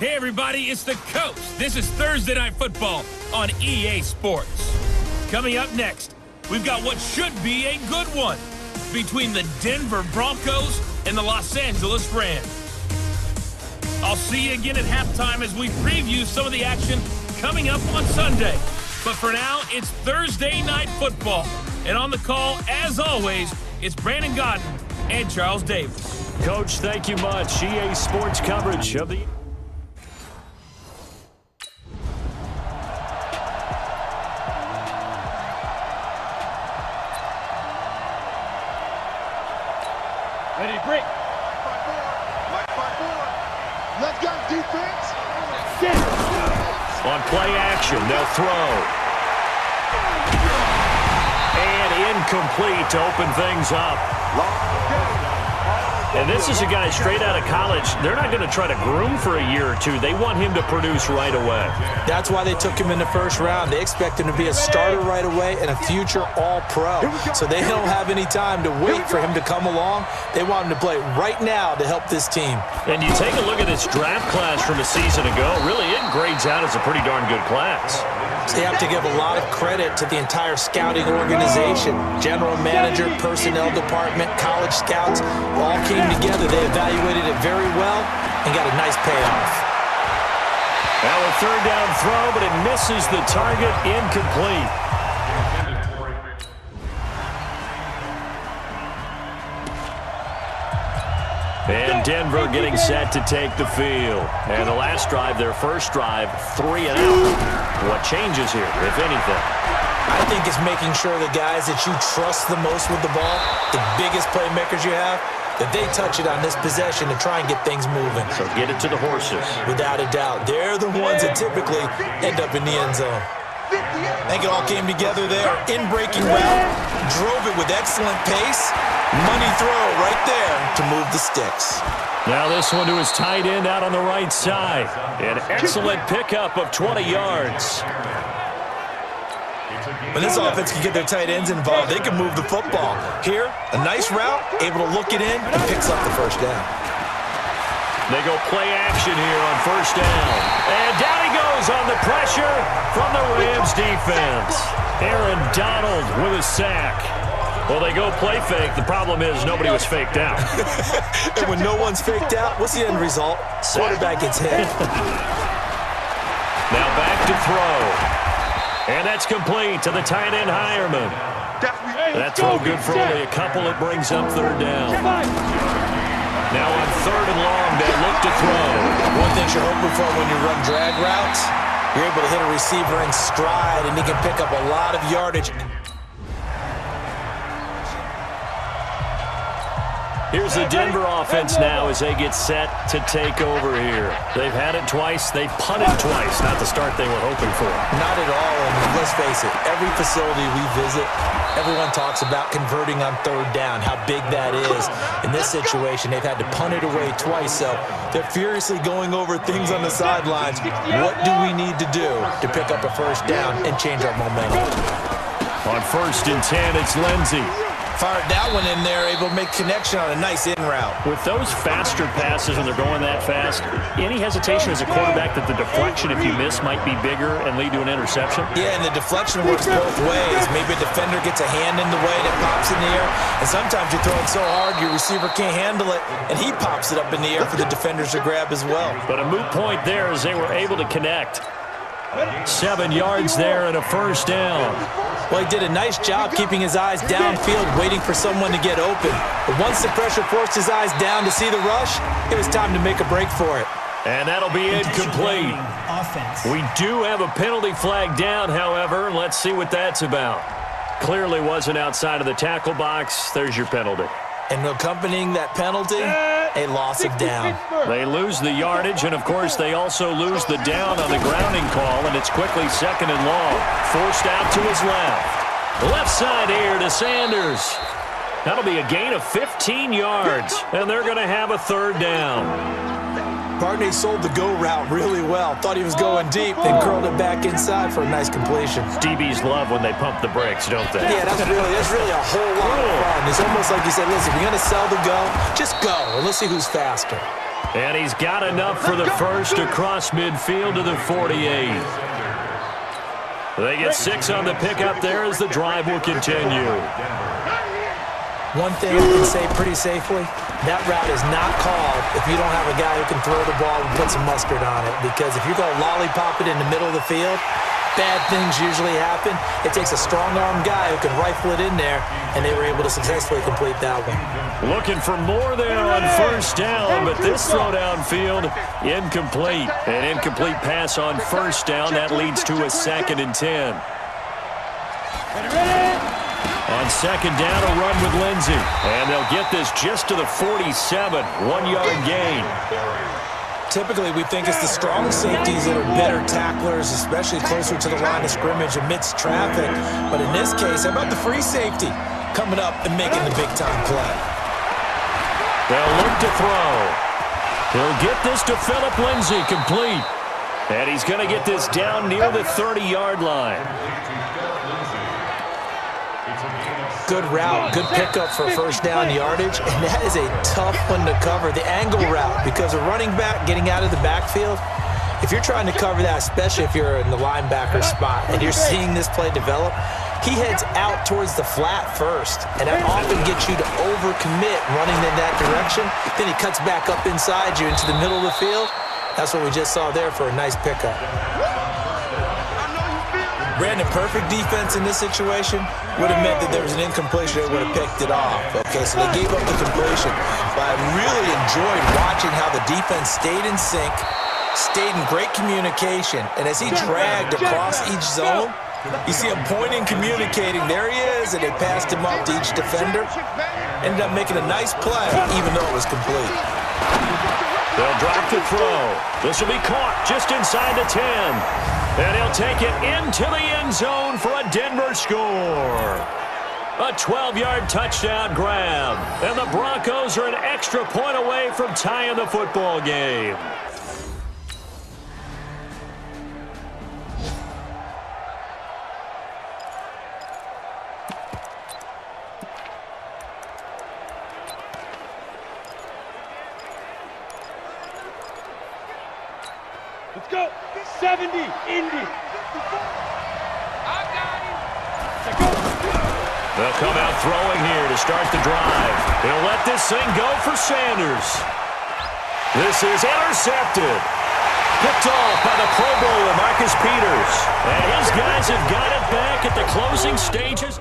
Hey everybody, it's the Coach. This is Thursday Night Football on EA Sports. Coming up next, we've got what should be a good one between the Denver Broncos and the Los Angeles Rams. I'll see you again at halftime as we preview some of the action coming up on Sunday. But for now, it's Thursday Night Football. And on the call, as always, it's Brandon Godden and Charles Davis. Coach, thank you much. EA Sports coverage of the... Ready, break. Let's go, defense. On play action, they'll throw. And incomplete to open things up. And this is a guy straight out of college. They're not going to try to groom for a year or two. They want him to produce right away. That's why they took him in the first round. They expect him to be a starter right away and a future all-pro. So they don't have any time to wait for him to come along. They want him to play right now to help this team. And you take a look at this draft class from a season ago. Really, it grades out as a pretty darn good class. They have to give a lot of credit to the entire scouting organization. General manager, personnel department, college scouts, all came together. They evaluated it very well and got a nice payoff. Now a third down throw, but it misses the target, incomplete. And Denver getting set to take the field. And the last drive, their first drive, 3 and out. What changes here, if anything? I think it's making sure the guys that you trust the most with the ball, the biggest playmakers you have, that they touch it on this possession to try and get things moving. So get it to the horses. Without a doubt. They're the ones that typically end up in the end zone. I think it all came together there. In-breaking route, drove it with excellent pace. Money throw right there to move the sticks. Now this one to his tight end out on the right side. An excellent pickup of 20 yards. When this offense can get their tight ends involved, they can move the football. Here, a nice route, able to look it in, and picks up the first down. They go play action here on first down. And down he goes on the pressure from the Rams defense. Aaron Donald with a sack. Well, they go play fake. The problem is nobody was faked out. And when no one's faked out, what's the end result? Quarterback gets hit. Now back to throw. And that's complete to the tight end Hireman. That throw good for only a couple. It brings up third down. Now on third and long, they look to throw. One thing you're hoping for when you run drag routes, you're able to hit a receiver in stride, and he can pick up a lot of yardage. Here's the Denver offense now as they get set to take over here. They've had it twice. They've punted twice. Not the start they were hoping for. Not at all, and let's face it, every facility we visit, everyone talks about converting on third down, how big that is. In this situation, they've had to punt it away twice, so they're furiously going over things on the sidelines. What do we need to do to pick up a first down and change our momentum? On first and 10, it's Lindsey. Fired that one in there, able to make connection on a nice in route. With those faster passes when they're going that fast, any hesitation as a quarterback that the deflection, if you miss, might be bigger and lead to an interception? Yeah, and the deflection works both ways. Maybe a defender gets a hand in the way that pops in the air, and sometimes you're throwing so hard your receiver can't handle it, and he pops it up in the air for the defenders to grab as well. But a moot point there as they were able to connect. 7 yards there and a first down. Well, he did a nice job keeping his eyes downfield, waiting for someone to get open. But once the pressure forced his eyes down to see the rush, it was time to make a break for it. And that'll be incomplete. We do have a penalty flag down, however. Let's see what that's about. Clearly wasn't outside of the tackle box. There's your penalty. And accompanying that penalty, a loss of down. They lose the yardage, and, of course, they also lose the down on the grounding call, and it's quickly second and long. Forced out to his left. Left side here to Sanders. That'll be a gain of 15 yards, and they're going to have a third down. Barney sold the go route really well. Thought he was going deep, then curled it back inside for a nice completion. DBs love when they pump the brakes, don't they? Yeah, that's really a whole lot of fun. It's almost like you said, listen, we're going to sell the go. Just go, and let's see who's faster. And he's got enough for the first across midfield to the 48. They get 6 on the pickup there as the drive will continue. One thing I can say pretty safely, that route is not called if you don't have a guy who can throw the ball and put some mustard on it. Because if you're going to lollipop it in the middle of the field, bad things usually happen. It takes a strong-arm guy who can rifle it in there, and they were able to successfully complete that one. Looking for more there on first down, but this throw downfield, incomplete. An incomplete pass on first down. That leads to a 2nd and 10. On second down, a run with Lindsey. And they'll get this just to the 47, 1-yard gain. Typically, we think it's the strong safeties that are better tacklers, especially closer to the line of scrimmage amidst traffic. But in this case, how about the free safety coming up and making the big-time play? They'll look to throw. He'll get this to Phillip Lindsey, complete. And he's going to get this down near the 30-yard line. Good route, good pickup for first down yardage, and that is a tough one to cover, the angle route, because a running back getting out of the backfield, if you're trying to cover that, especially if you're in the linebacker spot and you're seeing this play develop, he heads out towards the flat first, and that often gets you to overcommit running in that direction. Then he cuts back up inside you into the middle of the field. That's what we just saw there for a nice pickup. Brandon, perfect defense in this situation would have meant that there was an incompletion. They would have picked it off. Okay, so they gave up the completion. But I really enjoyed watching how the defense stayed in sync, stayed in great communication. And as he dragged across each zone, you see him pointing, communicating. There he is, and they passed him up to each defender. Ended up making a nice play, even though it was complete. They'll drop to throw. This will be caught just inside the 10. And he'll take it into the end zone for a Denver score. A 12-yard touchdown grab. And the Broncos are an extra point away from tying the football game. Let's go. 70, Indy. They'll come out throwing here to start the drive. He'll let this thing go for Sanders. This is intercepted. Picked off by the Pro Bowler, Marcus Peters. And his guys have got it back at the closing stages.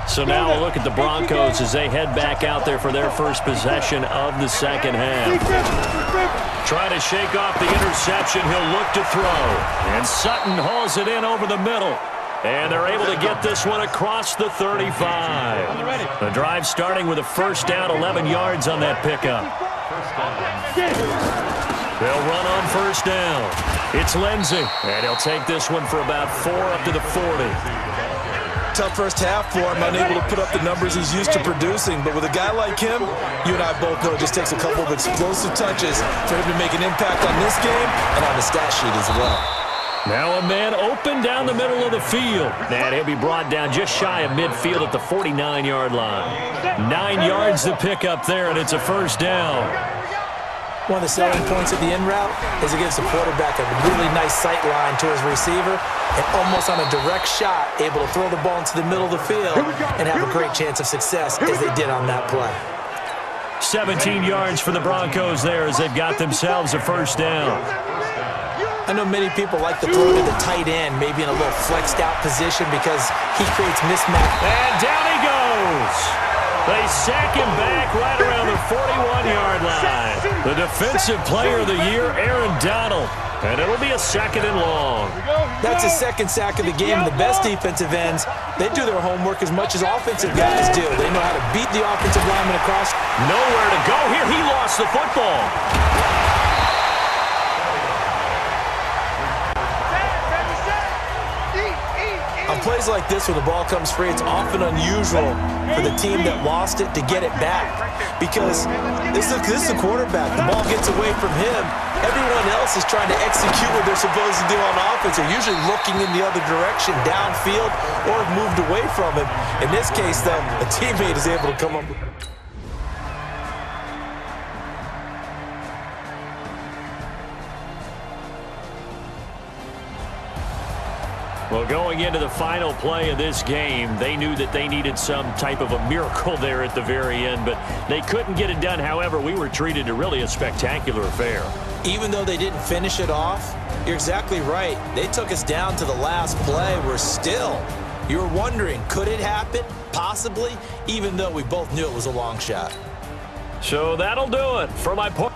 So now we'll look at the Broncos as they head back out there for their first possession of the second half. Trying to shake off the interception, he'll look to throw. And Sutton hauls it in over the middle. And they're able to get this one across the 35. The drive starting with a first down, 11 yards on that pickup. They'll run on first down. It's Lindsey. And he'll take this one for about 4 up to the 40. Tough first half for him, unable to put up the numbers he's used to producing. But with a guy like him, you and I both know it just takes a couple of explosive touches for him to make an impact on this game and on the stat sheet as well. Now a man open down the middle of the field. And he'll be brought down just shy of midfield at the 49-yard line. 9 yards to pick up there, and it's a first down. One of the selling points of the in route is it gives the quarterback a really nice sight line to his receiver and almost on a direct shot able to throw the ball into the middle of the field and have a great chance of success as they did on that play. 17 yards for the Broncos there as they've got themselves a first down. I know many people like to throw to the tight end, maybe in a little flexed out position because he creates mismatch. And down he goes. They sack him back right around the 41-yard line. The defensive player of the year, Aaron Donald. And it'll be a 2nd and long. That's his 2nd sack of the game. The best defensive ends, they do their homework as much as offensive guys do. They know how to beat the offensive lineman across. Nowhere to go here. He lost the football. On plays plays like this when the ball comes free, it's often unusual for the team that lost it to get it back because this is the quarterback. The ball gets away from him. Everyone else is trying to execute what they're supposed to do on offense. They're usually looking in the other direction, downfield, or have moved away from him. In this case, though, a teammate is able to come up with Well, going into the final play of this game, they knew that they needed some type of a miracle there at the very end, but they couldn't get it done. However, we were treated to really a spectacular affair. Even though they didn't finish it off, you're exactly right. They took us down to the last play. We're still, you were wondering, could it happen? Possibly, even though we both knew it was a long shot. So that'll do it for my point.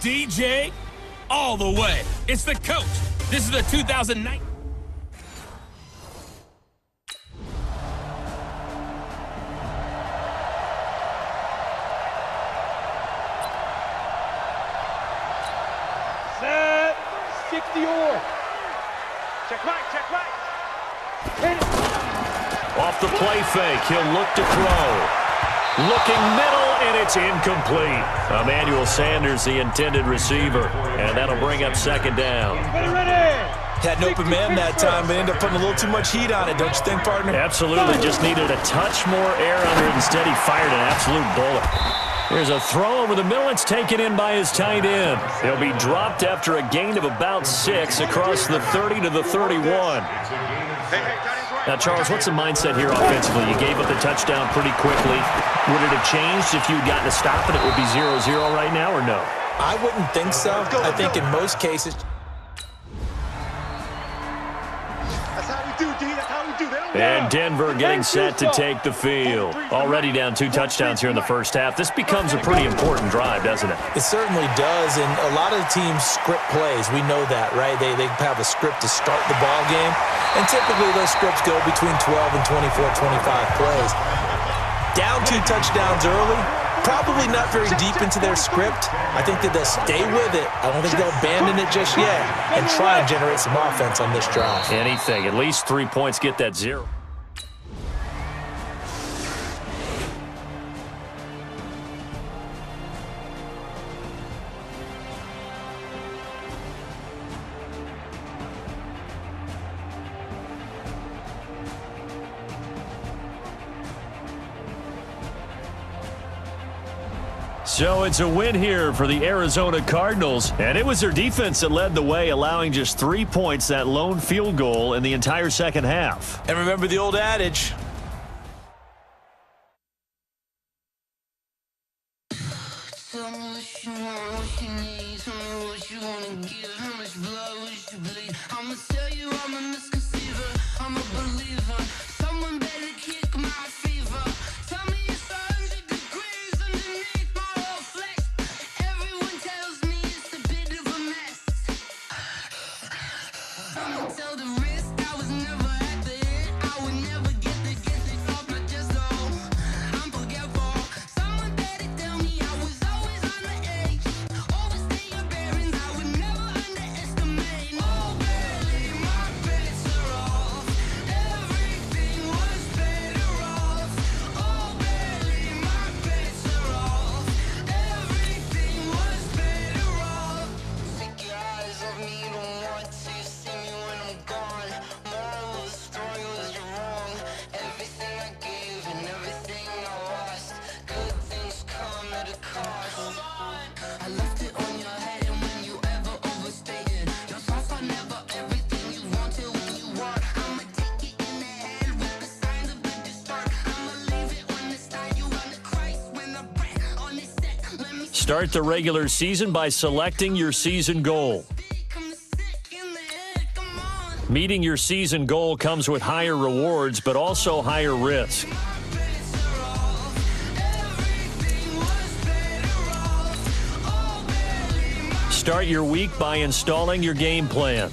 DJ all the way. It's the coach. This is the 2009. Set. 60 or. Check right. Hit it. Off the play fake, he'll look to throw. Looking middle, and it's incomplete. Emmanuel Sanders, the intended receiver, and that'll bring up second down. Ready. Had an open man that time, but ended up putting a little too much heat on it, don't you think, partner? Absolutely, just needed a touch more air under it. Instead, he fired an absolute bullet. Here's a throw over the middle. It's taken in by his tight end. He'll be dropped after a gain of about 6 across the 30 to the 31. Now, Charles, what's the mindset here offensively? You gave up the touchdown pretty quickly. Would it have changed if you had gotten a stop and it would be 0-0 right now, or no? I wouldn't think so. I think in most cases. That's how we do, D. That's how we do. And Denver getting set to take the field. Already down 2 touchdowns here in the first half. This becomes a pretty important drive, doesn't it? It certainly does, and a lot of the teams script plays. We know that, right? They have a script to start the ball game, and typically those scripts go between 12 and 24, 25 plays. Down 2 touchdowns early, probably not very deep into their script. I think that they'll stay with it. I don't think they'll abandon it just yet and try and generate some offense on this drive. Anything. At least 3 points, get that 0. So it's a win here for the Arizona Cardinals, and it was their defense that led the way, allowing just 3 points, that lone field goal in the entire second half. And remember the old adage, Tell me what you want, what you need. Tell me what you wanna give. How much blood would you bleed? I'ma tell you I'm a misconceiver. I'm a believer. Someone better kick my fever. Tell me it's 100 degrees underneath my whole flesh. Everyone tells me it's a bit of a mess. I'ma tell the risk I was never at the end. I would never get this off my chest though. I'm forgetful. Someone better tell me I was always on the edge. Overstay your bearings, I would never underestimate. Oh, barely, my bets are off. Everything was better off. Oh, barely, my bets are off. Everything was better off. Take your eyes off me, don't want to see me when I'm gone. Moral of the story was you're wrong. Everything I gave and everything I lost. Good things come at a cost. I left it on your head, and when you ever overstated, your thoughts are never everything you wanted when you want. I'ma take it in the head with the signs of the distort. I'ma leave it on the side. You run the Christ when the breath on this set. Let me Start the regular season by selecting your season goal. come sick in the head. Come on. Meeting your season goal comes with higher rewards, but also higher risk. My bets are off. Everything was better off. Oh, barely. Start your week by installing your game plan.